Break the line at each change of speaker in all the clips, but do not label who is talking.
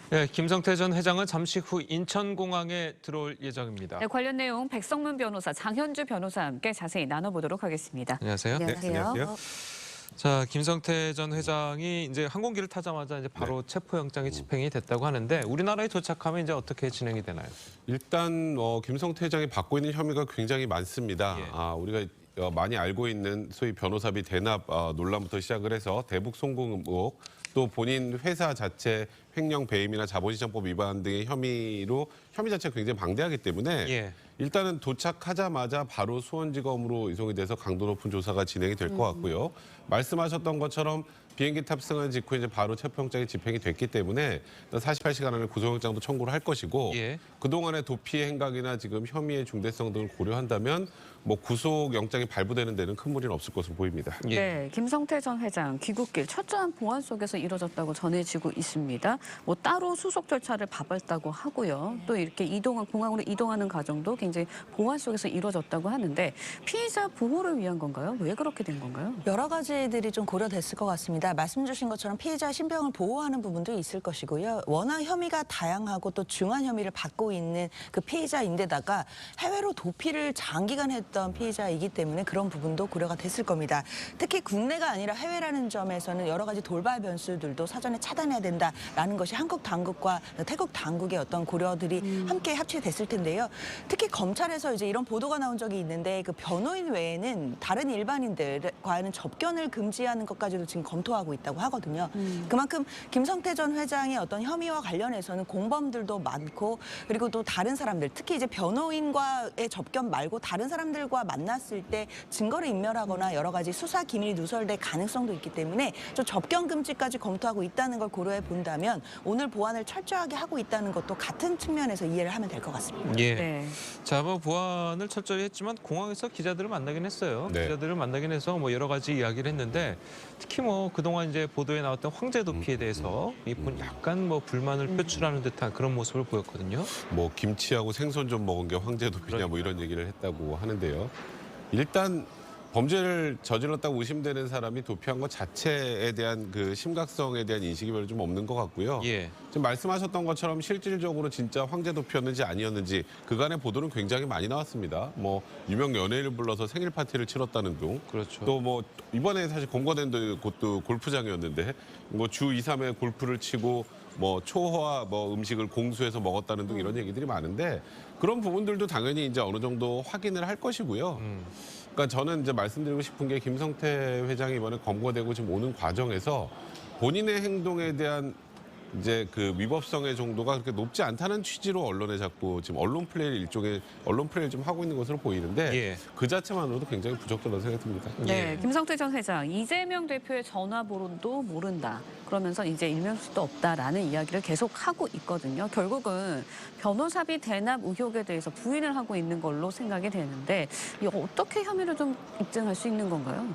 네, 김성태 전 회장은 잠시 후 인천공항에 들어올 예정입니다.
네, 관련 내용 백성문 변호사, 장현주 변호사와 함께 자세히 나눠보도록 하겠습니다.
안녕하세요.
안녕하세요.
네, 안녕하세요.
자, 김성태 전 회장이 이제 항공기를 타자마자 이제 바로 체포영장이 집행이 됐다고 하는데 우리나라에 도착하면 이제 어떻게 진행이 되나요?
일단 김성태 회장이 받고 있는 혐의가 굉장히 많습니다.
예.
우리가 많이 알고 있는 소위 변호사비 대납 논란부터 시작을 해서 대북 송금 의혹, 또 본인 회사 자체 횡령 배임이나 자본시장법 위반 등의 혐의로 혐의 자체가 굉장히 방대하기 때문에
예.
일단은 도착하자마자 바로 수원지검으로 이송이 돼서 강도 높은 조사가 진행이 될 것 같고요. 말씀하셨던 것처럼 비행기 탑승한 직후 이제 바로 체포영장이 집행이 됐기 때문에 48시간 안에 구속영장도 청구를 할 것이고
예.
그동안의 도피 행각이나 지금 혐의의 중대성 등을 고려한다면 뭐 구속영장이 발부되는 데는 큰 무리는 없을 것으로 보입니다.
예.
네, 김성태 전 회장 귀국길 철저한 보안 속에서 이뤄졌다고 전해지고 있습니다. 뭐 따로 수속 절차를 밟았다고 하고요. 또 이렇게 공항으로 이동하는 과정도 굉장히 보안 속에서 이루어졌다고 하는데 피의자 보호를 위한 건가요? 왜 그렇게 된 건가요?
여러 가지들이 좀 고려됐을 것 같습니다. 말씀 주신 것처럼 피해자 신병을 보호하는 부분도 있을 것이고요. 워낙 혐의가 다양하고 또 중한 혐의를 받고 있는 그 피해자인데다가 해외로 도피를 장기간 했던 피해자이기 때문에 그런 부분도 고려가 됐을 겁니다. 특히 국내가 아니라 해외라는 점에서는 여러 가지 돌발 변수들도 사전에 차단해야 된다라는 것이 한국 당국과 태국 당국의 어떤 고려들이 함께 합치됐을 텐데요. 특히 검찰에서 이제 이런 보도가 나온 적이 있는데 그 변호인 외에는 다른 일반인들과는 접견을 금지하는 것까지도 지금 검토하고 있다고 하거든요. 그만큼 김성태 전 회장의 어떤 혐의와 관련해서는 공범들도 많고 그리고 또 다른 사람들 특히 이제 변호인과의 접견 말고 다른 사람들과 만났을 때 증거를 인멸하거나 여러 가지 수사 기밀이 누설될 가능성도 있기 때문에 좀 접견 금지까지 검토하고 있다는 걸 고려해 본다면 오늘 보안을 철저하게 하고 있다는 것도 같은 측면에서 이해를 하면 될 것 같습니다.
예.
네.
자, 뭐 보안을 철저히 했지만 공항에서 기자들을 만나긴 했어요.
네.
기자들을 만나긴 해서 뭐 여러 가지 이야기를 했는데 특히 뭐 그동안 이제 보도에 나왔던 황제 도피에 대해서 이분 약간 뭐 불만을 표출하는 듯한 그런 모습을 보였거든요.
뭐 김치하고 생선 좀 먹은 게 황제 도피냐 뭐 이런 얘기를 했다고 하는데요. 일단 범죄를 저질렀다고 의심되는 사람이 도피한 것 자체에 대한 그 심각성에 대한 인식이 별로 좀 없는 것 같고요.
예.
지금 말씀하셨던 것처럼 실질적으로 진짜 황제 도피였는지 아니었는지 그간의 보도는 굉장히 많이 나왔습니다. 뭐 유명 연예인을 불러서 생일 파티를 치렀다는 등.
그렇죠.
또 뭐 이번에 사실 공과된 곳도 골프장이었는데 뭐 주 2, 3회 골프를 치고 뭐 초호화 뭐 음식을 공수해서 먹었다는 등 이런 얘기들이 많은데 그런 부분들도 당연히 이제 어느 정도 확인을 할 것이고요. 그러니까 저는 이제 말씀드리고 싶은 게 김성태 회장이 이번에 검거되고 지금 오는 과정에서 본인의 행동에 대한 이제 그 위법성의 정도가 그렇게 높지 않다는 취지로 언론에 자꾸 지금 언론 플레이를 좀 하고 있는 것으로 보이는데
예.
그 자체만으로도 굉장히 부적절하다고 생각이 듭니다.
네,
예.
김성태 전 회장 이재명 대표의 전화번호도 모른다. 그러면서 이제 일면수도 없다라는 이야기를 계속 하고 있거든요. 결국은 변호사비 대납 의혹에 대해서 부인을 하고 있는 걸로 생각이 되는데 이 어떻게 혐의를 좀 입증할 수 있는 건가요?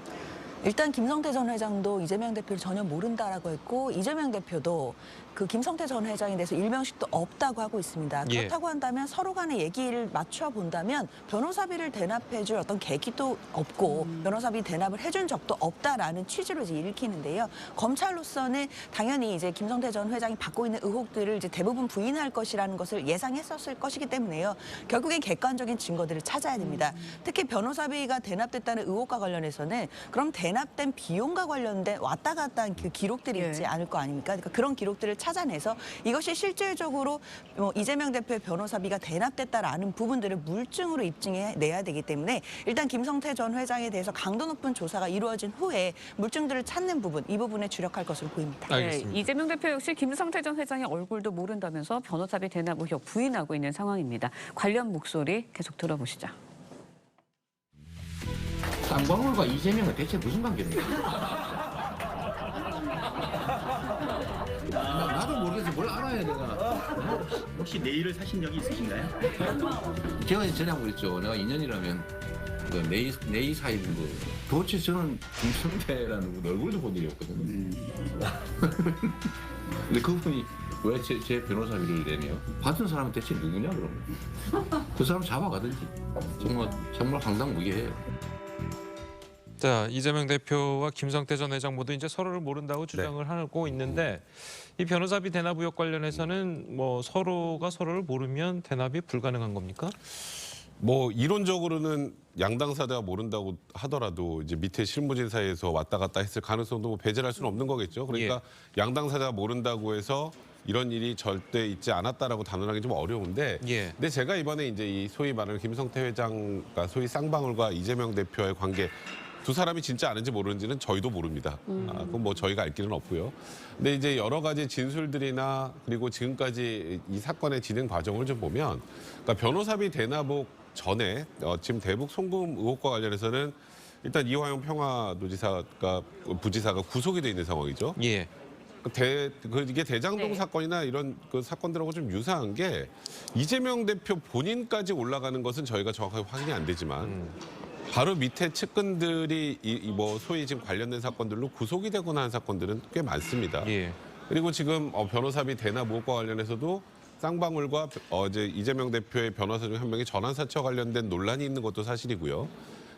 일단 김성태 전 회장도 이재명 대표를 전혀 모른다라고 했고 이재명 대표도 그 김성태 전 회장에 대해서 일명식도 없다고 하고 있습니다.
예.
그렇다고 한다면 서로 간의 얘기를 맞춰 본다면 변호사비를 대납해줄 어떤 계기도 없고 변호사비 대납을 해준 적도 없다라는 취지로 이제 읽히는데요. 검찰로서는 당연히 이제 김성태 전 회장이 받고 있는 의혹들을 이제 대부분 부인할 것이라는 것을 예상했었을 것이기 때문에요. 결국엔 객관적인 증거들을 찾아야 됩니다. 특히 변호사비가 대납됐다는 의혹과 관련해서는 그럼 대납된 비용과 관련된 왔다 갔다 한 그 기록들이
예.
있지 않을 거 아닙니까? 그러니까 그런 기록들을 찾아내서 이것이 실질적으로 이재명 대표의 변호사비가 대납됐다라는 부분들을 물증으로 입증해내야 되기 때문에 일단 김성태 전 회장에 대해서 강도 높은 조사가 이루어진 후에 물증들을 찾는 부분, 이 부분에 주력할 것으로 보입니다.
알겠습니다.
네, 이재명 대표 역시 김성태 전 회장의 얼굴도 모른다면서 변호사비 대납 의혹 부인하고 있는 상황입니다. 관련 목소리 계속 들어보시죠.
쌍방울과 이재명은 대체 무슨 관계입니까? 나도 모르겠어. 뭘 알아야 내가.
혹시 내일을 사신 적이 있으신가요?
제가 전에 한번 그랬죠. 내가 2년이라면 그 내일 사이인 거. 도대체 저는 김성태라는 분 얼굴도 본 적이 없거든요. 근데 그분이 왜 제 변호사비를 내네요? 받은 사람은 대체 누구냐 그러면? 그 사람 잡아가든지. 정말 황당무계해요.
자, 이재명 대표와 김성태 전 회장 모두 이제 서로를 모른다고 주장을 하고 있는데 이 변호사비 대납 의혹 관련해서는 뭐 서로가 서로를 모르면 대납이 불가능한 겁니까?
뭐 이론적으로는 양당 사대가 모른다고 하더라도 이제 밑에 실무진 사이에서 왔다 갔다 했을 가능성도 뭐 배제할 수는 없는 거겠죠. 그러니까 양당 사대가 모른다고 해서 이런 일이 절대 있지 않았다라고 단언하기 좀 어려운데.
예.
근데 제가 이번에 이제 이 소위 말하는 김성태 회장과 소위 쌍방울과 이재명 대표의 관계 두 사람이 진짜 아는지 모르는지는 저희도 모릅니다. 그건 뭐 저희가 알 길은 없고요. 근데 이제 여러 가지 진술들이나 그리고 지금까지 이 사건의 진행 과정을 좀 보면, 그러니까 변호사비 대납 전에 지금 대북 송금 의혹과 관련해서는 일단 이화영 평화도지사가 부지사가 구속이 돼 있는 상황이죠.
예.
이게 대장동
네.
사건이나 이런 그 사건들하고 좀 유사한 게 이재명 대표 본인까지 올라가는 것은 저희가 정확하게 확인이 안 되지만 바로 밑에 측근들이 뭐 소위 지금 관련된 사건들로 구속이 되거나 한 사건들은 꽤 많습니다.
예.
그리고 지금 변호사비 대납 의혹과 관련해서도 쌍방울과 이제 이재명 대표의 변호사 중 한 명이 전환 사채와 관련된 논란이 있는 것도 사실이고요.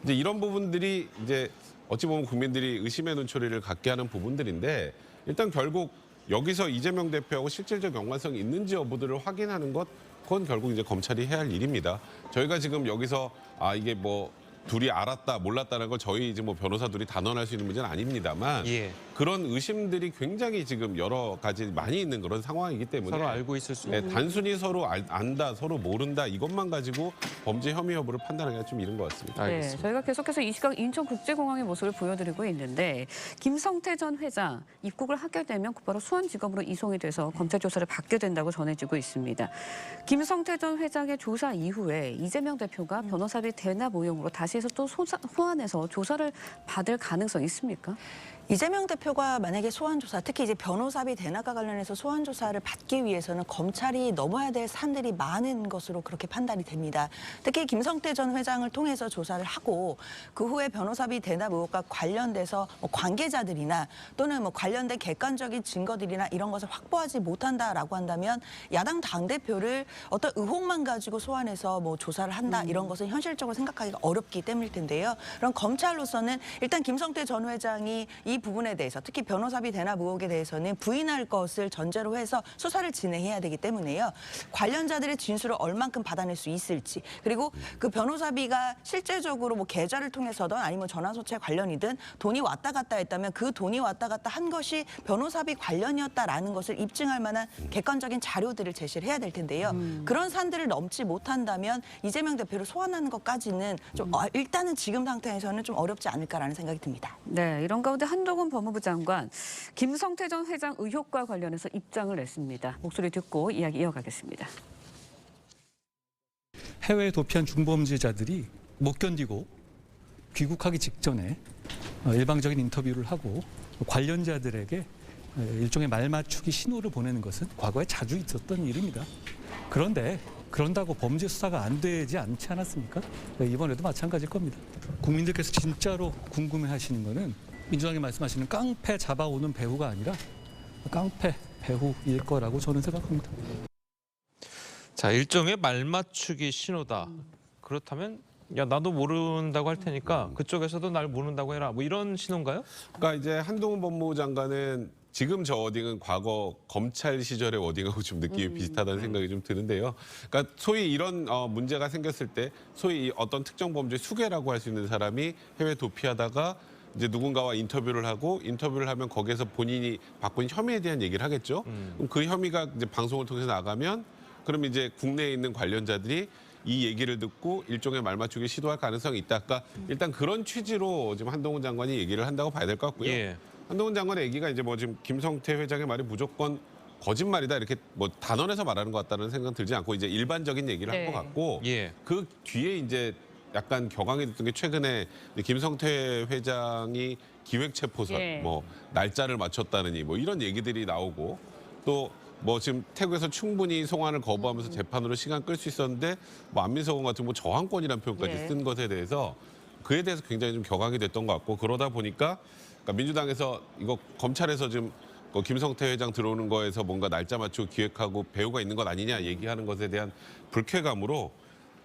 이제 이런 부분들이 이제 어찌 보면 국민들이 의심의 눈초리를 갖게 하는 부분들인데, 일단 결국 여기서 이재명 대표하고 실질적 연관성이 있는지 여부들을 확인하는 것, 그건 결국 이제 검찰이 해야 할 일입니다. 저희가 지금 여기서 이게 뭐 둘이 알았다 몰랐다는 걸 저희 이제 뭐 변호사 둘이 단언할 수 있는 문제는 아닙니다만
예.
그런 의심들이 굉장히 지금 여러 가지 많이 있는 그런 상황이기 때문에
서로 알고 있을 수 있는.
단순히 서로 안다, 서로 모른다 이것만 가지고 범죄 혐의 여부를 판단하기가 좀 이른 것 같습니다.
네,
알겠습니다.
저희가 계속해서 이 시각 인천국제공항의 모습을 보여드리고 있는데 김성태 전 회장 입국을 하게 되면 곧바로 수원지검으로 이송이 돼서 검찰 조사를 받게 된다고 전해지고 있습니다. 김성태 전 회장의 조사 이후에 이재명 대표가 변호사비 대납 의혹으로 다시 해서 또 소환해서 조사를 받을 가능성이 있습니까?
이재명 대표가 만약에 소환 조사, 특히 이제 변호사비 대납과 관련해서 소환 조사를 받기 위해서는 검찰이 넘어야 될 산들이 많은 것으로 그렇게 판단이 됩니다. 특히 김성태 전 회장을 통해서 조사를 하고 그 후에 변호사비 대납 의혹과 관련돼서 뭐 관계자들이나 또는 뭐 관련된 객관적인 증거들이나 이런 것을 확보하지 못한다라고 한다면 야당 당대표를 어떤 의혹만 가지고 소환해서 뭐 조사를 한다 이런 것은 현실적으로 생각하기가 어렵기 때문일 텐데요. 그럼 검찰로서는 일단 김성태 전 회장이 이 부분에 대해서 특히 변호사비 대납 의혹에 대해서는 부인할 것을 전제로 해서 수사를 진행해야 되기 때문에요. 관련자들의 진술을 얼만큼 받아낼 수 있을지, 그리고 그 변호사비가 실제적으로 뭐 계좌를 통해서든 아니면 전환소채 관련이든 돈이 왔다 갔다 했다면 그 돈이 왔다 갔다 한 것이 변호사비 관련이었다라는 것을 입증할 만한 객관적인 자료들을 제시를 해야 될 텐데요. 그런 산들을 넘지 못한다면 이재명 대표를 소환하는 것까지는 좀 일단은 지금 상태에서는 좀 어렵지 않을까라는 생각이 듭니다.
네, 이런 가운데 한동훈 법무부 장관 김성태 전 회장 의혹과 관련해서 입장을 냈습니다. 목소리 듣고 이야기 이어가겠습니다.
해외에 도피한 중범죄자들이 못 견디고 귀국하기 직전에 일방적인 인터뷰를 하고 관련자들에게 일종의 말맞추기 신호를 보내는 것은 과거에 자주 있었던 일입니다. 그런데 그런다고 범죄 수사가 안 되지 않지 않았습니까? 이번에도 마찬가지일 겁니다. 국민들께서 진짜로 궁금해하시는 거는 민주당이 말씀하시는 깡패 잡아오는 배후가 아니라 깡패 배후일 거라고 저는 생각합니다.
자, 일종의 말맞추기 신호다. 그렇다면 야, 나도 모른다고 할 테니까 그쪽에서도 날 모른다고 해라. 뭐 이런 신호인가요?
그러니까 이제 한동훈 법무부 장관은 지금 저 워딩은 과거 검찰 시절의 워딩하고 좀 느낌이 비슷하다는 생각이 좀 드는데요. 그러니까 소위 이런 문제가 생겼을 때 소위 어떤 특정 범죄 수괴라고 할 수 있는 사람이 해외 도피하다가 이제 누군가와 인터뷰를 하면 거기에서 본인이 받고 있는 혐의에 대한 얘기를 하겠죠. 그럼 그 혐의가 이제 방송을 통해서 나가면 그럼 이제 국내에 있는 관련자들이 이 얘기를 듣고 일종의 말맞추기 시도할 가능성이 있다. 그러니까 일단 그런 취지로 지금 한동훈 장관이 얘기를 한다고 봐야 될 것 같고요.
예.
한동훈 장관의 얘기가 이제 뭐 지금 김성태 회장의 말이 무조건 거짓말이다 이렇게 뭐 단언해서 말하는 것 같다는 생각은 들지 않고 이제 일반적인 얘기를 한 것 같고
예.
그 뒤에 이제 약간 격앙이 됐던 게 최근에 김성태 회장이 기획체포설
예.
뭐 날짜를 맞췄다느니 뭐 이런 얘기들이 나오고 또 뭐 지금 태국에서 충분히 송환을 거부하면서 재판으로 시간 끌 수 있었는데 뭐 안민석 의원 같은 뭐 저항권이라는 표현까지
예.
쓴 것에 대해서 그에 대해서 굉장히 좀 격앙이 됐던 것 같고 그러다 보니까 그러니까 민주당에서 이거 검찰에서 지금 김성태 회장 들어오는 거에서 뭔가 날짜 맞추고 기획하고 배후가 있는 것 아니냐 얘기하는 것에 대한 불쾌감으로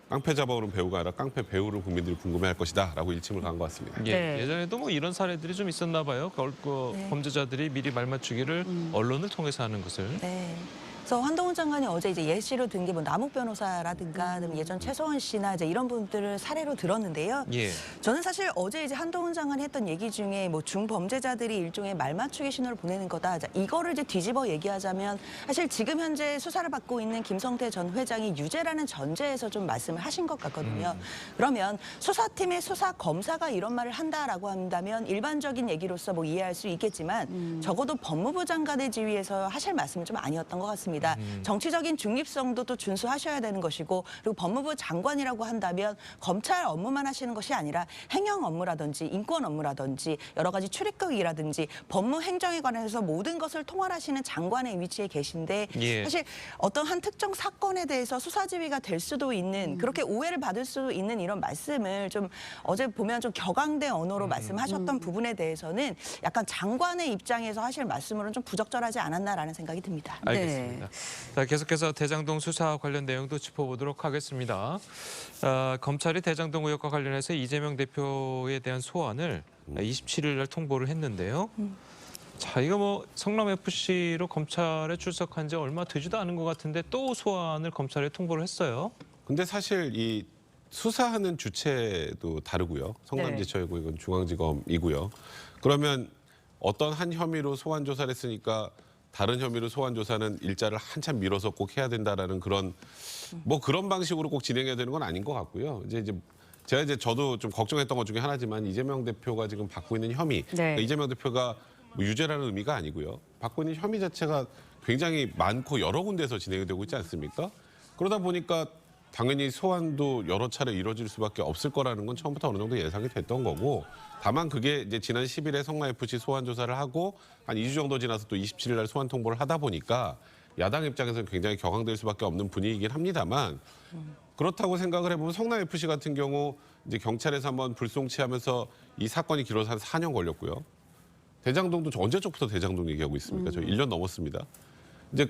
깡패 잡아오는 배우가 아니라 깡패 배우를 국민들이 궁금해할 것이다라고 일침을 가한 것 같습니다.
예,
네.
예전에도 뭐 이런 사례들이 좀 있었나 봐요.
네.
범죄자들이 미리 말 맞추기를 언론을 통해서 하는 것을.
네. 그래서 한동훈 장관이 어제 이제 예시로 든 게 뭐 남욱 변호사라든가 그다음에 예전 최소원 씨나 이제 이런 분들을 사례로 들었는데요.
예.
저는 사실 어제 이제 한동훈 장관이 했던 얘기 중에 뭐 중범죄자들이 일종의 말맞추기 신호를 보내는 거다. 자, 이거를 이제 뒤집어 얘기하자면 사실 지금 현재 수사를 받고 있는 김성태 전 회장이 유죄라는 전제에서 좀 말씀을 하신 것 같거든요. 그러면 수사팀의 수사 검사가 이런 말을 한다라고 한다면 일반적인 얘기로서 뭐 이해할 수 있겠지만 적어도 법무부 장관의 지위에서 하실 말씀은 좀 아니었던 것 같습니다. 정치적인 중립성도 또 준수하셔야 되는 것이고 그리고 법무부 장관이라고 한다면 검찰 업무만 하시는 것이 아니라 행정 업무라든지 인권 업무라든지 여러 가지 출입국이라든지 법무 행정에 관해서 모든 것을 통할하시는 장관의 위치에 계신데
예.
사실 어떤 한 특정 사건에 대해서 수사지휘가 될 수도 있는 그렇게 오해를 받을 수도 있는 이런 말씀을 좀 어제 보면 좀 격앙된 언어로 말씀하셨던 부분에 대해서는 약간 장관의 입장에서 하실 말씀으로는 좀 부적절하지 않았나라는 생각이 듭니다.
알겠습니다. 자, 계속해서 대장동 수사 관련 내용도 짚어보도록 하겠습니다. 검찰이 대장동 의혹과 관련해서 이재명 대표에 대한 소환을 27일 날 통보를 했는데요. 자, 이거 뭐 성남FC로 검찰에 출석한 지 얼마 되지도 않은 것 같은데 또 소환을 검찰에 통보를 했어요.
근데 사실 이 수사하는 주체도 다르고요. 성남지처이고 이건 중앙지검이고요. 그러면 어떤 한 혐의로 소환 조사를 했으니까 다른 혐의로 소환 조사는 일자를 한참 미뤄서 꼭 해야 된다라는 그런 뭐 그런 방식으로 꼭 진행해야 되는 건 아닌 것 같고요. 제가 저도 좀 걱정했던 것 중에 하나지만 이재명 대표가 지금 받고 있는 혐의, 그러니까 이재명 대표가 뭐 유죄라는 의미가 아니고요. 받고 있는 혐의 자체가 굉장히 많고 여러 군데에서 진행이 되고 있지 않습니까? 그러다 보니까 당연히 소환도 여러 차례 이루어질 수밖에 없을 거라는 건 처음부터 어느 정도 예상이 됐던 거고 다만 그게 이제 지난 10일에 성남FC 소환 조사를 하고 한 2주 정도 지나서 또 27일 날 소환 통보를 하다 보니까 야당 입장에서는 굉장히 격앙될 수밖에 없는 분위기이긴 합니다만 그렇다고 생각을 해보면 성남FC 같은 경우 이제 경찰에서 한번 불송치하면서 이 사건이 길어서 한 4년 걸렸고요. 대장동도 저 언제적부터 대장동 얘기하고 있습니까? 저 1년 넘었습니다. 이제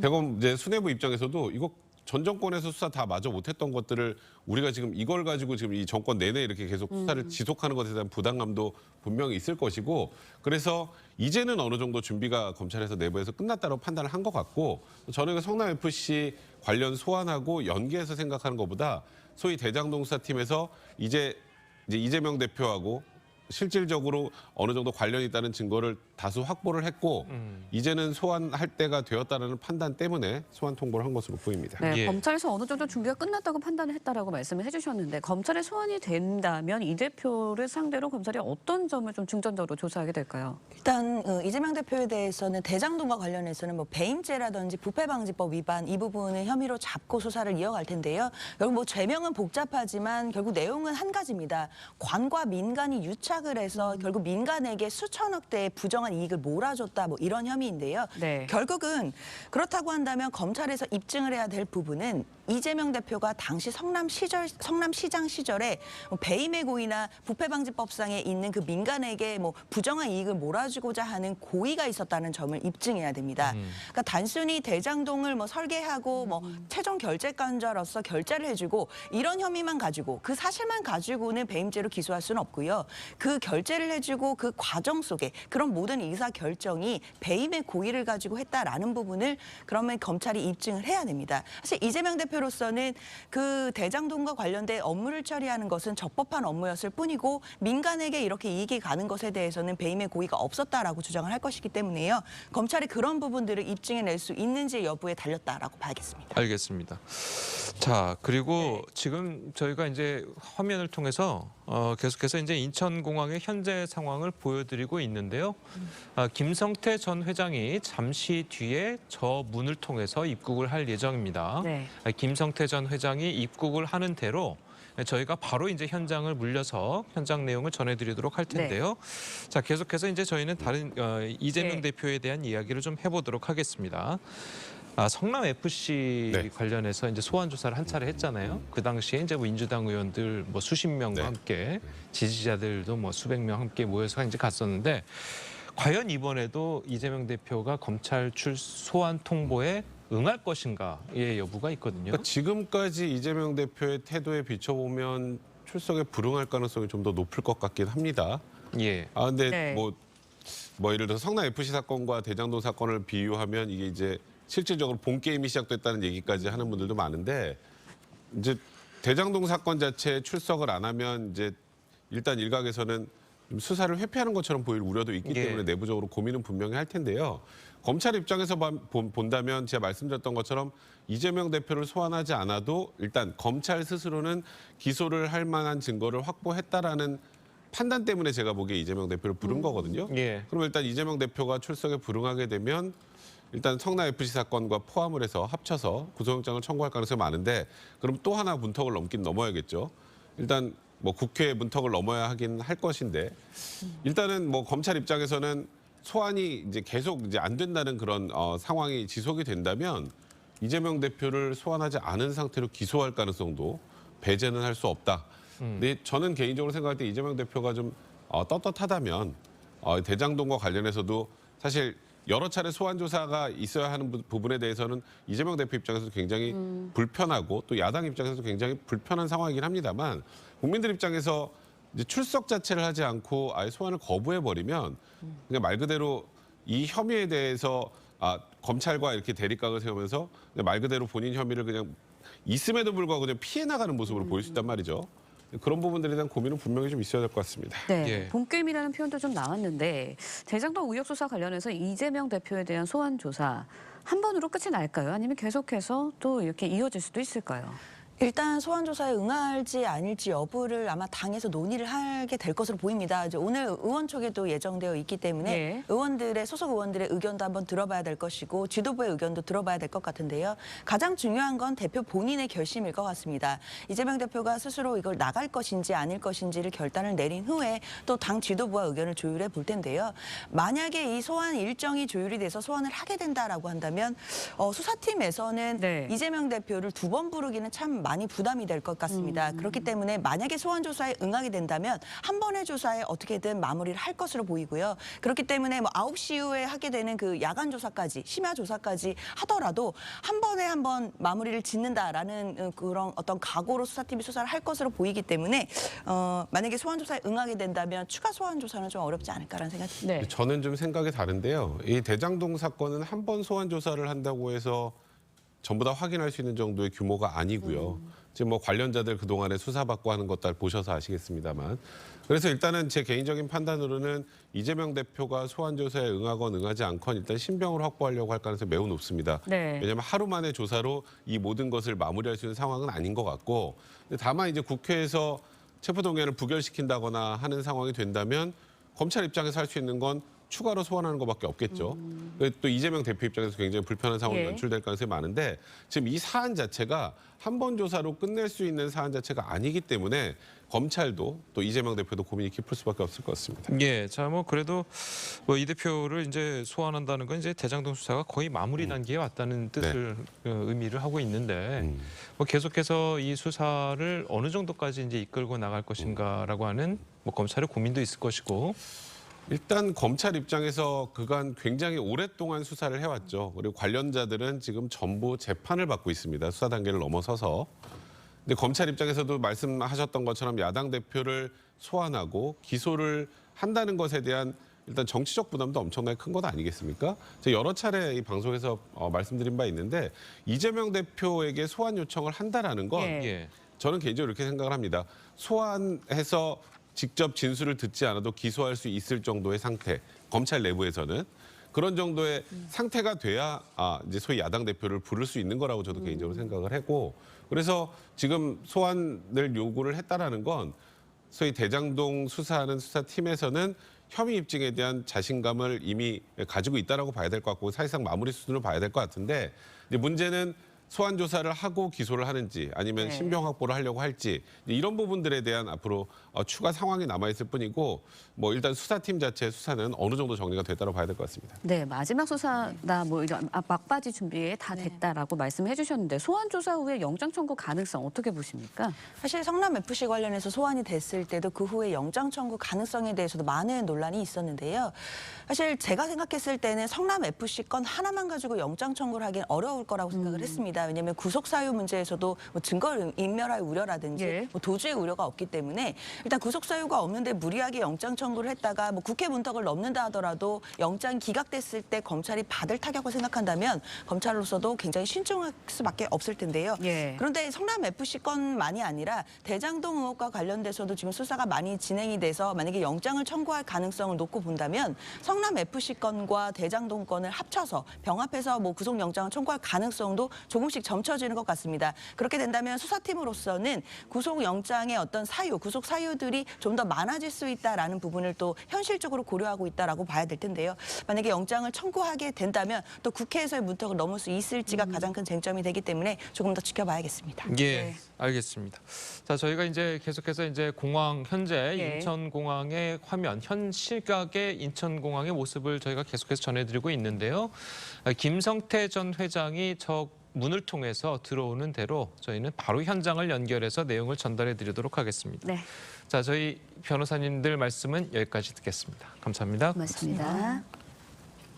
대검 이제 수뇌부 입장에서도 이거 전 정권에서 수사 다 마저 못했던 것들을 우리가 지금 이걸 가지고 지금 이 정권 내내 이렇게 계속 수사를 지속하는 것에 대한 부담감도 분명히 있을 것이고 그래서 이제는 어느 정도 준비가 검찰에서 내부에서 끝났다고 판단을 한 것 같고 저는 성남FC 관련 소환하고 연계해서 생각하는 것보다 소위 대장동 수사팀에서 이제 이재명 대표하고 실질적으로 어느 정도 관련이 있다는 증거를 다수 확보를 했고 이제는 소환할 때가 되었다는 판단 때문에 소환 통보를 한 것으로 보입니다.
네,
예.
검찰에서 어느 정도 준비가 끝났다고 판단을 했다라고 말씀을 해주셨는데 검찰에 소환이 된다면 이 대표를 상대로 검찰이 어떤 점을 좀 중점적으로 조사하게 될까요?
일단 이재명 대표에 대해서는 대장동과 관련해서는 뭐 배임죄라든지 부패방지법 위반 이 부분을 혐의로 잡고 수사를 이어갈 텐데요. 결국 뭐 죄명은 복잡하지만 결국 내용은 한 가지입니다. 관과 민간이 유착을 해서 결국 민간에게 수천억 대의 부정한 이익을 몰아줬다 뭐 이런 혐의인데요.
네.
결국은 그렇다고 한다면 검찰에서 입증을 해야 될 부분은 이재명 대표가 당시 성남시장 시절에 뭐 배임의 고의나 부패방지법상에 있는 그 민간에게 뭐 부정한 이익을 몰아주고자 하는 고의가 있었다는 점을 입증해야 됩니다. 그러니까 단순히 대장동을 뭐 설계하고 뭐 최종 결재권자로서 결재를 해주고 이런 혐의만 가지고 그 사실만 가지고는 배임죄로 기소할 수는 없고요. 그 결재를 해주고 그 과정 속에 그런 모든 의사 결정이 배임의 고의를 가지고 했다라는 부분을 그러면 검찰이 입증을 해야 됩니다. 사실 이재명 대표로서는 그 대장동과 관련된 업무를 처리하는 것은 적법한 업무였을 뿐이고 민간에게 이렇게 이익이 가는 것에 대해서는 배임의 고의가 없었다라고 주장을 할 것이기 때문에요. 검찰이 그런 부분들을 입증해낼 수 있는지 여부에 달렸다라고 봐야겠습니다.
알겠습니다. 자, 그리고 지금 저희가 이제 화면을 통해서 계속해서 이제 인천공항의 현재 상황을 보여드리고 있는데요. 김성태 전 회장이 잠시 뒤에 저 문을 통해서 입국을 할 예정입니다.
네.
김성태 전 회장이 입국을 하는 대로 저희가 바로 이제 현장을 물려서 현장 내용을 전해드리도록 할 텐데요. 자, 계속해서 이제 저희는 다른 이재명
네.
대표에 대한 이야기를 좀 해보도록 하겠습니다. 성남FC 관련해서 이제 소환 조사를 한 차례 했잖아요. 그 당시에 이제 뭐 민주당 의원들 뭐 수십 명과 함께 지지자들도 뭐 수백 명 함께 모여서 이제 갔었는데 과연 이번에도 이재명 대표가 검찰 소환 통보에 응할 것인가의 여부가 있거든요.
그러니까 지금까지 이재명 대표의 태도에 비춰보면 출석에 불응할 가능성이 좀 더 높을 것 같긴 합니다.
예.
근데
네.
뭐 예를 들어서 성남 FC 사건과 대장동 사건을 비유하면 이게 이제 실질적으로 본 게임이 시작됐다는 얘기까지 하는 분들도 많은데 이제 대장동 사건 자체에 출석을 안 하면 이제 일단 일각에서는 좀 수사를 회피하는 것처럼 보일 우려도 있기
예.
때문에 내부적으로 고민은 분명히 할 텐데요. 검찰 입장에서 본다면 제가 말씀드렸던 것처럼 이재명 대표를 소환하지 않아도 일단 검찰 스스로는 기소를 할 만한 증거를 확보했다라는 판단 때문에 제가 보기에 이재명 대표를 부른 거거든요.
예.
그럼 일단 이재명 대표가 출석에 불응하게 되면 일단 성남 FC 사건과 포함을 해서 합쳐서 구속영장을 청구할 가능성이 많은데 그럼 또 하나 문턱을 넘긴 넘어야겠죠. 일단 뭐 국회 문턱을 넘어야 하긴 할 것인데 일단은 뭐 검찰 입장에서는 소환이 이제 계속 이제 안 된다는 그런 상황이 지속이 된다면 이재명 대표를 소환하지 않은 상태로 기소할 가능성도 배제는 할 수 없다. 근데 저는 개인적으로 생각할 때 이재명 대표가 좀 떳떳하다면 대장동과 관련해서도 사실 여러 차례 소환 조사가 있어야 하는 부분에 대해서는 이재명 대표 입장에서도 굉장히 불편하고 또 야당 입장에서도 굉장히 불편한 상황이긴 합니다만 국민들 입장에서 이제 출석 자체를 하지 않고 아예 소환을 거부해 버리면 그냥 말 그대로 이 혐의에 대해서 검찰과 이렇게 대립각을 세우면서 그냥 말 그대로 본인 혐의를 그냥 있음에도 불구하고 그냥 피해 나가는 모습으로 보일 수 있단 말이죠. 그런 부분들에 대한 고민은 분명히 좀 있어야 될 것 같습니다.
네,
예.
본게임이라는 표현도 좀 나왔는데 대장동 의혹 수사 관련해서 이재명 대표에 대한 소환 조사 한 번으로 끝이 날까요? 아니면 계속해서 또 이렇게 이어질 수도 있을까요?
일단 소환 조사에 응할지 아닐지 여부를 아마 당에서 논의를 하게 될 것으로 보입니다. 이제 오늘 의원 촉에도 예정되어 있기 때문에
예.
소속 의원들의 의견도 한번 들어봐야 될 것이고 지도부의 의견도 들어봐야 될 것 같은데요. 가장 중요한 건 대표 본인의 결심일 것 같습니다. 이재명 대표가 스스로 이걸 나갈 것인지 아닐 것인지를 결단을 내린 후에 또 당 지도부와 의견을 조율해 볼 텐데요. 만약에 이 소환 일정이 조율이 돼서 소환을 하게 된다라고 한다면 수사팀에서는
네.
이재명 대표를 두 번 부르기는 참 많이 부담이 될 것 같습니다. 그렇기 때문에 만약에 소환 조사에 응하게 된다면 한 번의 조사에 어떻게든 마무리를 할 것으로 보이고요. 그렇기 때문에 뭐 9시 이후에 하게 되는 그 야간 조사까지 심야 조사까지 하더라도 한 번에 한 번 마무리를 짓는다라는 그런 어떤 각오로 수사팀이 수사를 할 것으로 보이기 때문에 만약에 소환 조사에 응하게 된다면 추가 소환 조사는 좀 어렵지 않을까라는 생각이 듭니다.
네.
저는 좀 생각이 다른데요. 이 대장동 사건은 한 번 소환 조사를 한다고 해서 전부 다 확인할 수 있는 정도의 규모가 아니고요. 지금 뭐 관련자들 그동안에 수사받고 하는 것들 보셔서 아시겠습니다만. 그래서 일단은 제 개인적인 판단으로는 이재명 대표가 소환 조사에 응하건 응하지 않건 일단 신병을 확보하려고 할 가능성이 매우 높습니다.
네.
왜냐하면 하루 만에 조사로 이 모든 것을 마무리할 수 있는 상황은 아닌 것 같고 근데 다만 이제 국회에서 체포동의안을 부결시킨다거나 하는 상황이 된다면 검찰 입장에서 할 수 있는 건 추가로 소환하는 것밖에 없겠죠. 또 이재명 대표 입장에서 굉장히 불편한 상황이
예.
연출될 가능성이 많은데 지금 이 사안 자체가 한 번 조사로 끝낼 수 있는 사안 자체가 아니기 때문에 검찰도 또 이재명 대표도 고민이 깊을 수밖에 없을 것 같습니다.
예, 자 뭐 그래도 뭐 이 대표를 이제 소환한다는 건 이제 대장동 수사가 거의 마무리 단계에 왔다는 뜻을 의미를 하고 있는데 뭐 계속해서 이 수사를 어느 정도까지 이제 이끌고 나갈 것인가라고 하는 뭐 검찰의 고민도 있을 것이고.
일단 검찰 입장에서 그간 굉장히 오랫동안 수사를 해왔죠. 그리고 관련자들은 지금 전부 재판을 받고 있습니다. 수사 단계를 넘어서서. 근데 검찰 입장에서도 말씀하셨던 것처럼 야당 대표를 소환하고 기소를 한다는 것에 대한 일단 정치적 부담도 엄청나게 큰 것 아니겠습니까? 제가 여러 차례 이 방송에서 말씀드린 바 있는데 이재명 대표에게 소환 요청을 한다라는 건
예.
예.
저는 개인적으로 이렇게 생각을 합니다. 소환해서 직접 진술을 듣지 않아도 기소할 수 있을 정도의 상태, 검찰 내부에서는 그런 정도의 상태가 돼야 이제 소위 야당 대표를 부를 수 있는 거라고 저도 개인적으로 생각을 하고 그래서 지금 소환을 요구를 했다라는 건 소위 대장동 수사하는 수사팀에서는 혐의 입증에 대한 자신감을 이미 가지고 있다라고 봐야 될 것 같고 사실상 마무리 수준으로 봐야 될 것 같은데 이제 문제는 소환 조사를 하고 기소를 하는지 아니면
네.
신병 확보를 하려고 할지 이런 부분들에 대한 앞으로 추가 상황이 남아 있을 뿐이고 뭐 일단 수사팀 자체의 수사는 어느 정도 정리가 됐다고 봐야 될 것 같습니다.
네, 마지막 수사나 뭐 이런 막바지 준비에 다 됐다라고 말씀해 주셨는데 소환 조사 후에 영장 청구 가능성 어떻게 보십니까?
사실 성남 FC 관련해서 소환이 됐을 때도 그 후에 영장 청구 가능성에 대해서도 많은 논란이 있었는데요. 사실 제가 생각했을 때는 성남 FC 건 하나만 가지고 영장 청구를 하기는 어려울 거라고 생각을 했습니다. 왜냐하면 구속 사유 문제에서도 뭐 증거 인멸할 우려라든지
예.
뭐 도주의 우려가 없기 때문에 일단 구속 사유가 없는데 무리하게 영장 청구를 했다가 뭐 국회 문턱을 넘는다 하더라도 영장 기각됐을 때 검찰이 받을 타격을 생각한다면 검찰로서도 굉장히 신중할 수밖에 없을 텐데요.
예.
그런데 성남 FC 건만이 아니라 대장동 의혹과 관련돼서도 지금 수사가 많이 진행이 돼서 만약에 영장을 청구할 가능성을 놓고 본다면 성남 FC 건과 대장동 건을 합쳐서 병합해서 뭐 구속 영장을 청구할 가능성도 조금씩 점쳐지는 것 같습니다. 그렇게 된다면 수사팀으로서는 구속 영장의 어떤 사유, 구속 사유들이 좀 더 많아질 수 있다라는 부분을 또 현실적으로 고려하고 있다라고 봐야 될 텐데요. 만약에 영장을 청구하게 된다면 또 국회에서의 문턱을 넘을 수 있을지가 가장 큰 쟁점이 되기 때문에 조금 더 지켜봐야겠습니다.
예, 알겠습니다. 자, 저희가 이제 계속해서 이제 공항 현재
예.
인천공항의 화면, 현 시각의 인천공항의 모습을 저희가 계속해서 전해드리고 있는데요. 김성태 전 회장이 저 문을 통해서 들어오는 대로 저희는 바로 현장을 연결해서 내용을 전달해드리도록 하겠습니다.
네,
자, 저희 변호사님들 말씀은 여기까지 듣겠습니다. 감사합니다.
고맙습니다.